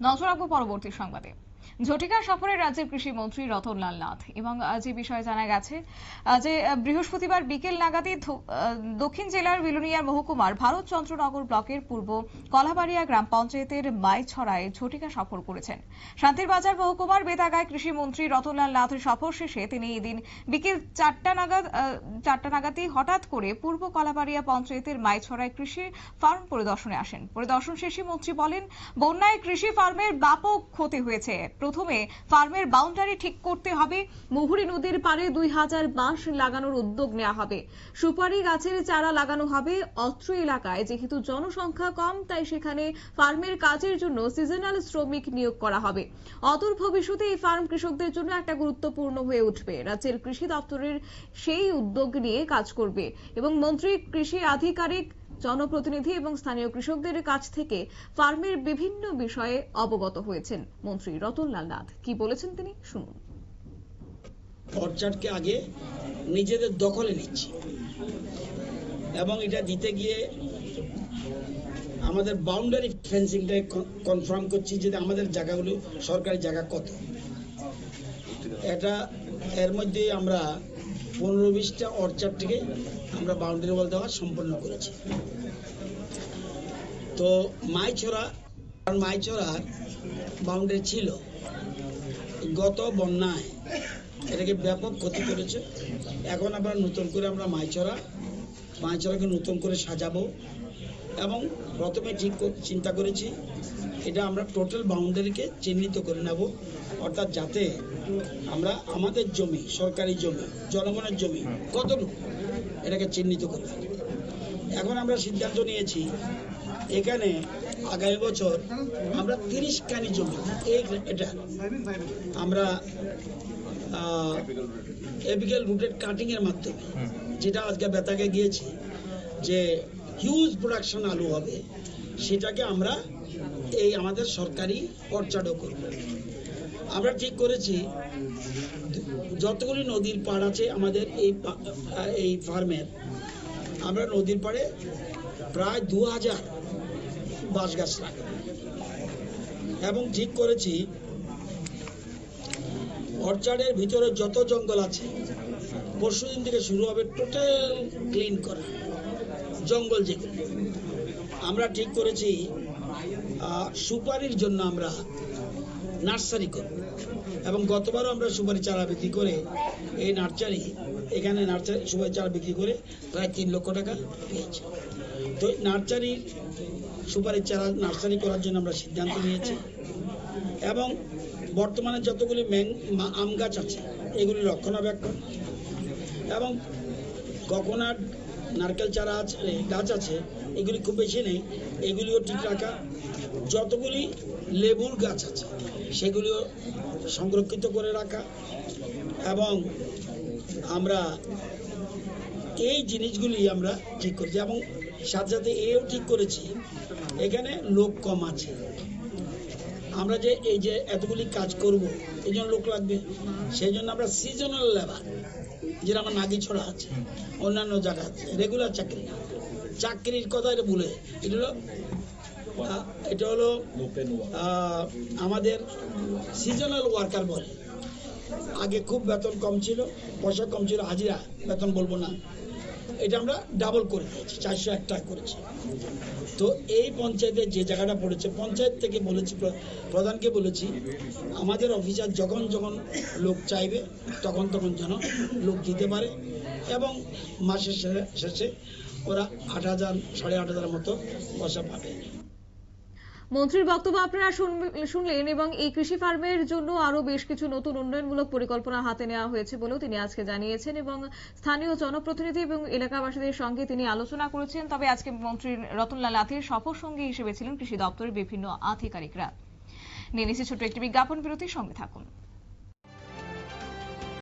নজর রাখবো পরবর্তী সংবাদে। ঝটিকা সফরে রাজ্যের কৃষি মন্ত্রী রতনলাল নাথ এবং যে বিষয়ে জানা গেছে যে বৃহস্পতিবার বিকেল নাগাদই দক্ষিণ জেলার বিলোনিয়ার মহকুমার ভারতচন্দ্রনগর ব্লকের পূর্ব কলাবাড়িয়া গ্রাম পঞ্চায়েতের মাইছড়ায় ঝটিকা সফর করেছেন। শান্তিরবাজার মহকুমার বেতাগায় কৃষি মন্ত্রী রতনলাল নাথের সফর শেষে তিনি এদিন বিকেল 4টা নাগাদই হঠাৎ করে পূর্ব কলাবাড়িয়া পঞ্চায়েতের মাইছড়ায় কৃষি ফার্ম পরিদর্শনে আসেন। পরিদর্শন শেষে মন্ত্রী বলেন, বন্যায় কৃষি ফার্মের ব্যাপক ক্ষতি হয়েছে। প্রথমে ফার্মের বাউন্ডারি ঠিক করতে হবে। মুহুরী নদীর পাড়ে 2000 বাঁশ লাগানোর উদ্যোগ নেওয়া হবে। সুপারি গাছের চারা লাগানো হবে। অত্র এলাকায় যেহেতু জনসংখ্যা কম, তাই সেখানে ফার্মের কাজের জন্য সিজনাল শ্রমিক নিয়োগ করা হবে। অদূর ভবিষ্যতে এই ফার্ম কৃষকদের জন্য একটা গুরুত্বপূর্ণ হয়ে উঠবে। রাজ্যের কৃষি দপ্তরের সেই উদ্যোগ নিয়ে কাজ করবে এবং মন্ত্রী, কৃষি আধিকারিক, জনপ্রতিনিধি এবং স্থানীয় কৃষকদের কাছ থেকে ফার্মের বিভিন্ন বিষয়ে অবগত হয়েছেন। মন্ত্রী রতনলাল নাথ কি বলেছেন তিনি শুনুন। অর্চার্ডকে আগে নিজেদের দখলে নিচ্ছি এবং এটা দিতে গিয়ে আমাদের বাউন্ডারি ফেন্সিংটা কনফার্ম করছি যে আমাদের জায়গাগুলো সরকারি জায়গা কত। এটা এর মধ্যে আমরা 15-20টা অর্চার্ডটিকে আমরা বাউন্ডারি ওয়াল দেওয়া সম্পন্ন করেছি। তো মাইছড়ার বাউন্ডারি ছিল, গত বন্যায় এটাকে ব্যাপক ক্ষতি করেছে। এখন আমরা নতুন করে আমরা মাইছড়াকে নতুন করে সাজাবো এবং প্রথমে চিন্তা করেছি এটা আমরা টোটাল বাউন্ডারিকে চিহ্নিত করে নেব, অর্থাৎ যাতে আমরা আমাদের জমি, সরকারি জমি, জনগণের জমি কতটুকু এটাকে চিহ্নিত করব। এখন আমরা সিদ্ধান্ত নিয়েছি এখানে আগামী বছর আমরা 30 কানি জমি এটা আমরা এপিক্যাল রুটেড কাটিং এর মাধ্যমে, যেটা আজকে বেতাগে গিয়েছি যে হিউজ প্রোডাকশন আলু হবে, সেটাকে আমরা এই আমাদের সরকারি অর্চার্ডও করব। আমরা ঠিক করেছি যতগুলি নদীর পাড় আছে আমাদের এই ফার্মের, আমরা নদীর পাড়ে প্রায় 2000 বাঁশ গাছ লাগাবো এবং ঠিক করেছি অর্চার্ডের ভিতরে যত জঙ্গল আছে পরশুদিন থেকে শুরু হবে টোটাল ক্লিন করা জঙ্গল। যেগুলো আমরা ঠিক করেছি সুপারির জন্য আমরা নার্সারি করব এবং গতবারও আমরা সুপারি চারা বিক্রি করে এই এখানে সুপারি চারা বিক্রি করে প্রায় 3 লক্ষ টাকা পেয়েছি। তো নার্সারির সুপারি চারা নার্সারি করার জন্য আমরা সিদ্ধান্ত নিয়েছি এবং বর্তমানে যতগুলি আম গাছ আছে এগুলি রক্ষণাবেক্ষণ এবং কোকোনাট, নারকেল চারা আছে, গাছ আছে, এগুলি খুব বেশি নেই, এগুলিও ঠিক রাখা। যতগুলি লেবুর গাছ আছে সেগুলিও সংরক্ষিত করে রাখা এবং আমরা এই জিনিসগুলি আমরা ঠিক করেছি এবং সাথে সাথে এও ঠিক করেছি এখানে লোক কম আছে। আমরা যে এই যে এতগুলি কাজ করব এই জন্য লোক লাগবে, সেই জন্য আমরা সিজনাল লেবার, যেটা আমার নাগিছড়া আছে, অন্যান্য জায়গা আছে, রেগুলার চাকরির কথা এটা ভুলে, এটা হলো আমাদের সিজনাল ওয়ার্কার বলে। আগে খুব বেতন কম ছিল, পয়সা কম ছিল, হাজিরা বেতন বলবো না, এটা আমরা ডাবল করে দিয়েছি, 401 টাকা করেছি। তো এই পঞ্চায়েতে যে জায়গাটা পড়েছে, পঞ্চায়েত থেকে বলেছি, প্রধানকে বলেছি আমাদের অফিসার যখন যখন লোক চাইবে তখন যেন লোক দিতে পারে এবং মাসের শেষে ওরা 8000 8500 মতো পয়সা পাবে। মন্ত্রীর বক্তব্য আপনারা শুনলেন এবং এই কৃষি ফার্মের জন্য আরো বেশ কিছু নতুন উন্নয়নমূলক পরিকল্পনা হাতে নেওয়া হয়েছে বলেও তিনি আজকে জানিয়েছেন এবং স্থানীয় জনপ্রতিনিধি এবং এলাকাবাসীদের সঙ্গে তিনি আলোচনা করেছেন। তবে আজকে মন্ত্রী রতনলাল নাথের সফর সঙ্গী হিসেবে ছিলেন কৃষি দপ্তরের বিভিন্ন আধিকারিকরা। নিয়ে নিচ্ছে ছোট্ট একটি বিজ্ঞাপন বিরতির সঙ্গে থাকুন।